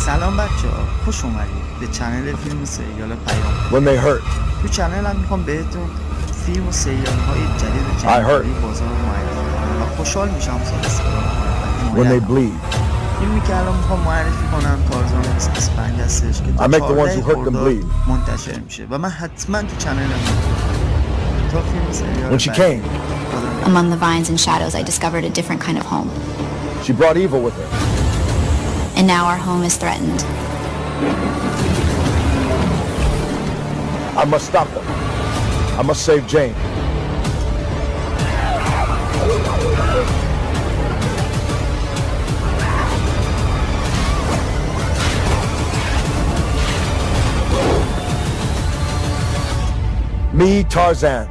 سلام بچه‌ها، خوش اومدید به چنل فیلم و سریال پیام. When they hurt, تو چنل هم میخوام بهتون فیلم و سریال های جدید I جنگی heard. بازار رو معرفی کنم و خوشحال میشم سابسکرایب کنم و when they حمایت کنم. bleed. فیلمی که الان میخوام معرفی کنم تارزان 2025 هستش که I تا make the ones 14 who hurt them خرداد bleed. منتشر میشه و من حتما تو چنلم تا فیلم و سریال When she بعدی. came, خدا Among the vines and shadows, I discovered a different kind of home. she brought evil with her. And now our home is threatened. I must stop them. I must save Jane. Me, Tarzan.